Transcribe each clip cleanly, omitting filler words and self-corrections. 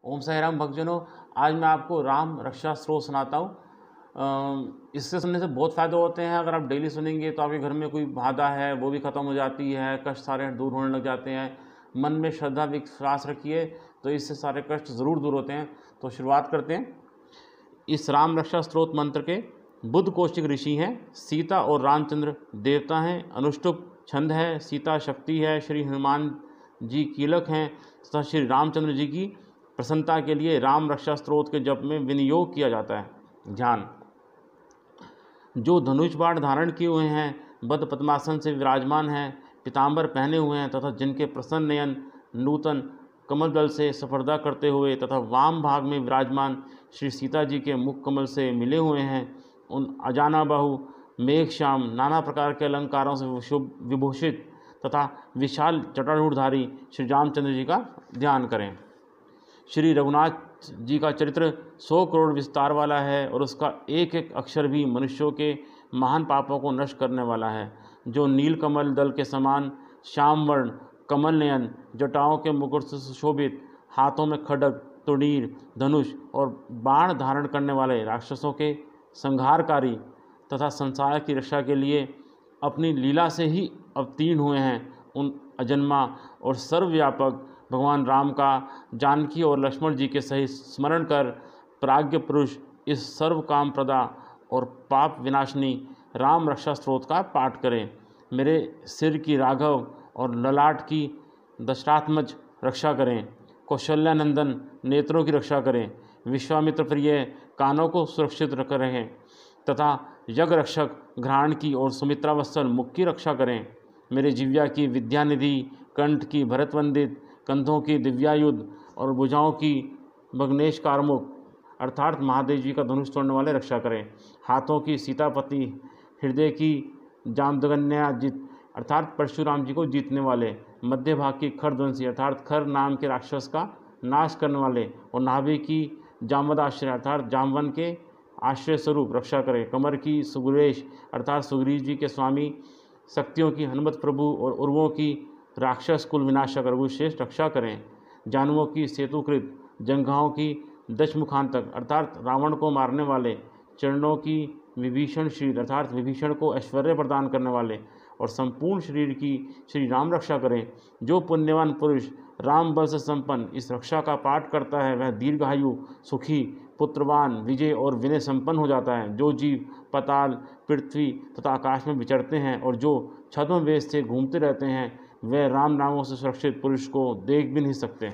ओम साई राम भक्तजनों, आज मैं आपको राम रक्षा स्तोत्र सुनाता हूँ। इससे सुनने से बहुत फ़ायदे होते हैं। अगर आप डेली सुनेंगे तो आपके घर में कोई बाधा है वो भी ख़त्म हो जाती है, कष्ट सारे दूर होने लग जाते हैं। मन में श्रद्धा विश्वास रखिए तो इससे सारे कष्ट ज़रूर दूर होते हैं। तो शुरुआत करते हैं। इस राम रक्षा स्तोत्र मंत्र के बुद्ध कौशिक ऋषि हैं, सीता और रामचंद्र देवता हैं, अनुष्टुप छंद है, सीता शक्ति है, श्री हनुमान जी कीलक हैं तथा श्री रामचंद्र जी की प्रसन्नता के लिए राम रक्षा स्तोत्र के जप में विनियोग किया जाता है। ध्यान। जो धनुष बाण धारण किए हुए हैं, बद्ध पद्मासन से विराजमान हैं, पीताम्बर पहने हुए हैं तथा जिनके प्रसन्न नयन नूतन कमल दल से स्पर्धा करते हुए तथा वाम भाग में विराजमान श्री सीता जी के मुख कमल से मिले हुए हैं, उन अजाना बाहु मेघ श्याम नाना प्रकार के अलंकारों से विभूषित तथा विशाल जटारूढ़धारी श्री रामचंद्र जी का ध्यान करें। श्री रघुनाथ जी का चरित्र 100 करोड़ विस्तार वाला है और उसका एक एक अक्षर भी मनुष्यों के महान पापों को नष्ट करने वाला है। जो नीलकमल दल के समान श्याम वर्ण कमल नयन जटाओं के मुकुट से सुशोभित, हाथों में खड्ग तुड़ीर धनुष और बाण धारण करने वाले राक्षसों के संहारकारी तथा संसार की रक्षा के लिए अपनी लीला से ही अवतीर्ण हुए हैं, उन अजन्मा और सर्वव्यापक भगवान राम का जानकी और लक्ष्मण जी के सहित स्मरण कर प्राज्ञ पुरुष इस सर्व काम प्रदा और पाप विनाशिनी राम रक्षा स्तोत्र का पाठ करें। मेरे सिर की राघव और ललाट की दशरथात्मज रक्षा करें, कौशल्यानंदन नेत्रों की रक्षा करें, विश्वामित्र प्रिय कानों को सुरक्षित रख रहें तथा यज्ञ रक्षक घ्राण की और सुमित्रा वत्सल मुख की रक्षा करें। मेरे जिव्या की विद्यानिधि, कंठ की भरतवंदित, कंधों की दिव्यायुध और भुजाओं की भग्नेश कारमुक अर्थात महादेव जी का धनुष तोड़ने वाले रक्षा करें। हाथों की सीतापति, हृदय की जामदगन्या जीत अर्थात परशुराम जी को जीतने वाले, मध्य भाग की खरध्वंसी अर्थात खर नाम के राक्षस का नाश करने वाले और नाभि की जामवदाश्रय अर्थात जामवन के आश्रय स्वरूप रक्षा करें। कमर की सुग्रीवेश अर्थात सुग्रीव जी के स्वामी, शक्तियों की हनुमत प्रभु और उर्वों की राक्षस कुल विनाशक रघुश्रेष्ठ रक्षा करें। जानुओं की सेतुकृत, जंघाओं की दशमुखांतक अर्थात रावण को मारने वाले, चरणों की विभीषण शरीर अर्थात विभीषण को ऐश्वर्य प्रदान करने वाले और संपूर्ण शरीर की श्री राम रक्षा करें। जो पुण्यवान पुरुष राम बल से संपन्न इस रक्षा का पाठ करता है वह दीर्घायु, सुखी, पुत्रवान, विजय और विनय संपन्न हो जाता है। जो जीव पाताल, पृथ्वी तथा आकाश में विचरते हैं और जो छद्म वेश से घूमते रहते हैं वे राम नामों से सुरक्षित पुरुष को देख भी नहीं सकते।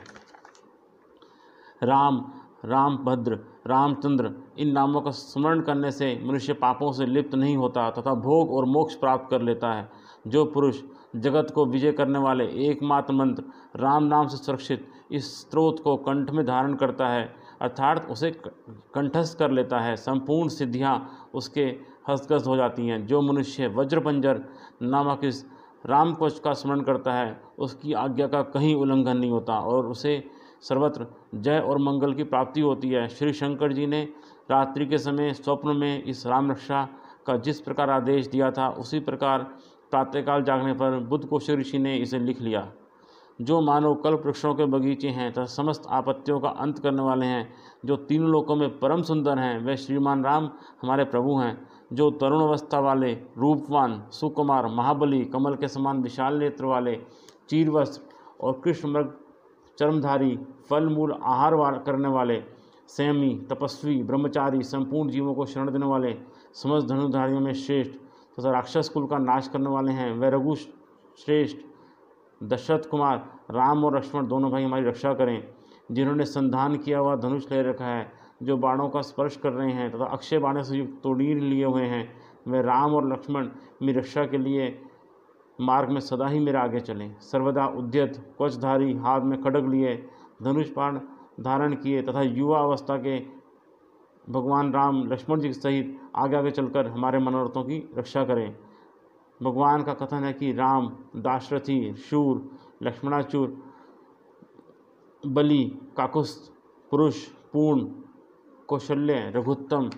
राम, रामभद्र, रामचंद्र इन नामों का स्मरण करने से मनुष्य पापों से लिप्त नहीं होता तथा भोग और मोक्ष प्राप्त कर लेता है। जो पुरुष जगत को विजय करने वाले एकमात्र मंत्र राम नाम से सुरक्षित इस स्तोत्र को कंठ में धारण करता है अर्थात उसे कंठस्थ कर लेता है, संपूर्ण सिद्धियाँ उसके हस्तगत हो जाती हैं। जो मनुष्य वज्रपंजर नामक इस राम कवच का स्मरण करता है उसकी आज्ञा का कहीं उल्लंघन नहीं होता और उसे सर्वत्र जय और मंगल की प्राप्ति होती है। श्री शंकर जी ने रात्रि के समय स्वप्न में इस राम रक्षा का जिस प्रकार आदेश दिया था उसी प्रकार प्रातःकाल जागने पर बुद्ध कौशिक ऋषि ने इसे लिख लिया। जो मानव कल्प वृक्षों के बगीचे हैं तथा समस्त आपत्तियों का अंत करने वाले हैं, जो तीनों लोकों में परम सुंदर हैं, वे श्रीमान राम हमारे प्रभु हैं। जो तरुण अवस्था वाले, रूपवान, सुकुमार, महाबली, कमल के समान विशाल नेत्र वाले, चीर वस्त्र और कृष्ण मृग चर्मधारी, फल मूल आहार करने वाले, संयमी, तपस्वी, ब्रह्मचारी, संपूर्ण जीवों को शरण देने वाले, समस्त धनुधारियों में श्रेष्ठ तथा राक्षस कुल का नाश करने वाले हैं, वे रघु श्रेष्ठ दशरथ कुमार राम और लक्ष्मण दोनों भाई हमारी रक्षा करें। जिन्होंने संधान किया हुआ धनुष ले रखा है, जो बाणों का स्पर्श कर रहे हैं तथा अक्षय बाणों से युक्त तोड़ीर लिए हुए हैं, वे राम और लक्ष्मण मेरी रक्षा के लिए मार्ग में सदा ही मेरे आगे चलें। सर्वदा उद्यत कवचधारी, हाथ में खड्ग लिए, धनुष बाण धारण किए तथा युवा अवस्था के भगवान राम लक्ष्मण जी सहित आगे आगे चलकर हमारे मनोरथों की रक्षा करें। भगवान का कथन है कि राम दाशरथी, शूर, लक्ष्मणाचूर, बलि, काकुस्थ, पुरुष, पूर्ण, कौशल्य, रघुत्तम,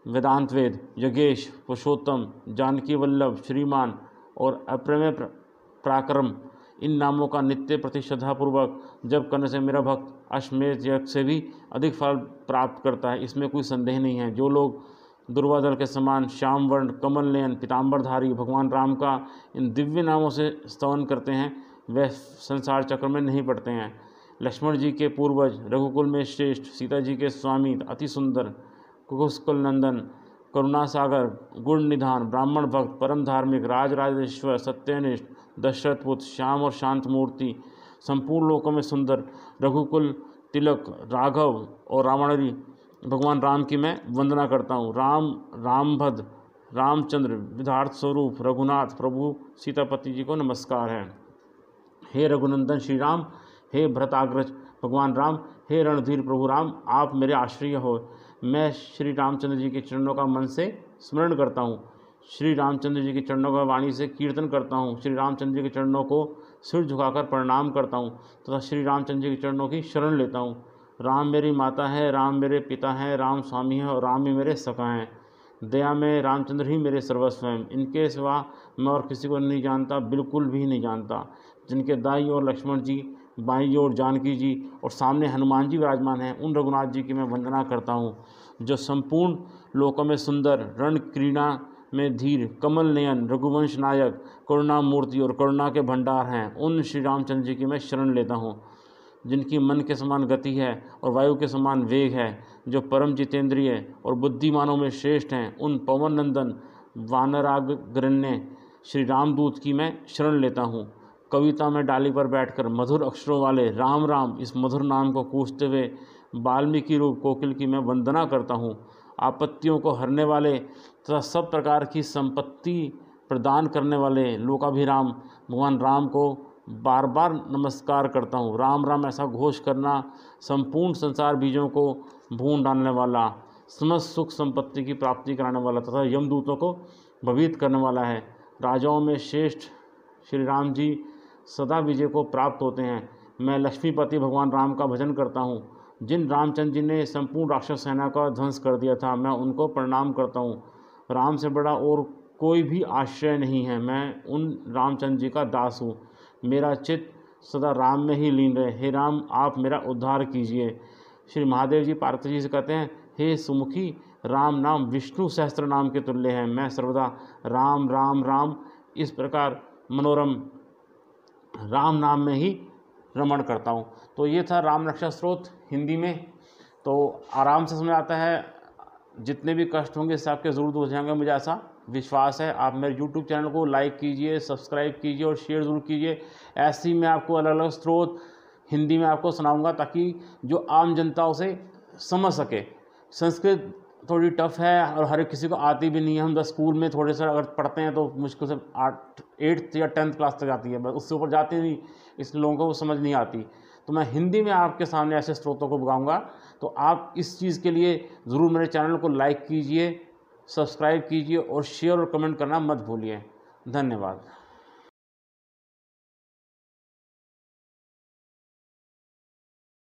वेदांत वेद, यज्ञेश, पुरुषोत्तम, जानकी वल्लभ, श्रीमान और अप्रमेय पराक्रम इन नामों का नित्य प्रति श्रद्धापूर्वक जप करने से मेरा भक्त अश्वमेध यज्ञ से भी अधिक फल प्राप्त करता है, इसमें कोई संदेह नहीं है। जो लोग दुर्वा दल के समान श्याम वर्ण कमल नयन पीताम्बरधारी भगवान राम का इन दिव्य नामों से स्तवन करते हैं वह संसार चक्र में नहीं पड़ते हैं। लक्ष्मण जी के पूर्वज, रघुकुल में श्रेष्ठ, सीता जी के स्वामी, अति सुंदर, कुकुसकुल नंदन, करुणा सागर, गुण निधान, ब्राह्मण भक्त, परम धार्मिक, राजराजेश्वर, सत्यनिष्ठ, दशरथ पुत्र, श्याम और शांत मूर्ति, संपूर्ण लोकों में सुंदर, रघुकुल तिलक, राघव और रावणरी भगवान राम की मैं वंदना करता हूँ। रामभद्र, रामचंद्र, विधार्थ स्वरूप, रघुनाथ प्रभु सीतापति जी को नमस्कार है। हे रघुनंदन श्री राम, हे भरताग्रज भगवान राम, हे रणधीर प्रभु राम, आप मेरे आश्रय हो। मैं श्री रामचंद्र जी के चरणों का मन से स्मरण करता हूँ, श्री रामचंद्र जी के चरणों का वाणी से कीर्तन करता हूँ, श्री रामचंद्र जी के चरणों को सिर झुकाकर प्रणाम करता हूँ तथा श्री रामचंद्र जी के चरणों की शरण लेता हूँ। राम मेरी माता है, राम मेरे पिता हैं, राम स्वामी है और राम ही मेरे सखा हैं। दया में रामचंद्र ही मेरे सर्वस्व हैं, इनके सिवा मैं और किसी को नहीं जानता, बिल्कुल भी नहीं जानता। जिनके दाई और लक्ष्मण जी, बाईं ओर जानकी जी और सामने हनुमान जी विराजमान हैं, उन रघुनाथ जी की मैं वंदना करता हूँ। जो संपूर्ण लोकों में सुंदर, रण क्रीड़ा में धीर, कमल नयन, रघुवंश नायक, करुणा मूर्ति और करुणा के भंडार हैं, उन श्री रामचंद्र जी की मैं शरण लेता हूँ। जिनकी मन के समान गति है और वायु के समान वेग है, जो परम जितेंद्रिय और बुद्धिमानों में श्रेष्ठ हैं, उन पवन नंदन वानराग्रण्य श्री रामदूत की मैं शरण लेता हूँ। कविता में डाली पर बैठकर मधुर अक्षरों वाले राम राम इस मधुर नाम को कूजते हुए वाल्मीकि रूप कोकिल की मैं वंदना करता हूँ। आपत्तियों को हरने वाले तथा सब प्रकार की संपत्ति प्रदान करने वाले लोकाभिराम भगवान राम को बार बार नमस्कार करता हूँ। राम राम ऐसा घोष करना संपूर्ण संसार बीजों को भून डालने वाला, समस्त सुख संपत्ति की प्राप्ति कराने वाला तथा यमदूतों को भयभीत करने वाला है। राजाओं में श्रेष्ठ श्री राम जी सदा विजय को प्राप्त होते हैं। मैं लक्ष्मीपति भगवान राम का भजन करता हूँ। जिन रामचंद्र जी ने संपूर्ण राक्षस सेना का ध्वंस कर दिया था, मैं उनको प्रणाम करता हूँ। राम से बड़ा और कोई भी आश्रय नहीं है, मैं उन रामचंद्र जी का दास हूँ। मेरा चित्त सदा राम में ही लीन रहे। हे राम, आप मेरा उद्धार कीजिए। श्री महादेव जी पार्वती जी से कहते हैं, हे सुमुखी, राम नाम विष्णु सहस्त्र नाम के तुल्य है। मैं सर्वदा राम राम राम इस प्रकार मनोरम राम नाम में ही रमण करता हूँ। तो ये था राम रक्षा स्तोत्र हिंदी में। तो आराम से समझ आता है, जितने भी कष्ट होंगे सब आपके ज़रूर दूर हो जाएंगे, मुझे ऐसा विश्वास है। आप मेरे YouTube चैनल को लाइक कीजिए, सब्सक्राइब कीजिए और शेयर ज़रूर कीजिए। ऐसे ही मैं आपको अलग अलग स्रोत हिंदी में आपको सुनाऊंगा ताकि जो आम जनता उसे समझ सके। संस्कृत थोड़ी टफ है और हर किसी को आती भी नहीं है। हम 10 स्कूल में थोड़े से अगर पढ़ते हैं तो मुश्किल से 8th या 10th क्लास तक आती है, बस उससे ऊपर जाती नहीं, इसलिए लोगों को वो समझ नहीं आती। तो मैं हिंदी में आपके सामने ऐसे स्रोतों को बताऊंगा। तो आप इस चीज़ के लिए ज़रूर मेरे चैनल को लाइक कीजिए, सब्सक्राइब कीजिए और शेयर और कमेंट करना मत भूलिए। धन्यवाद।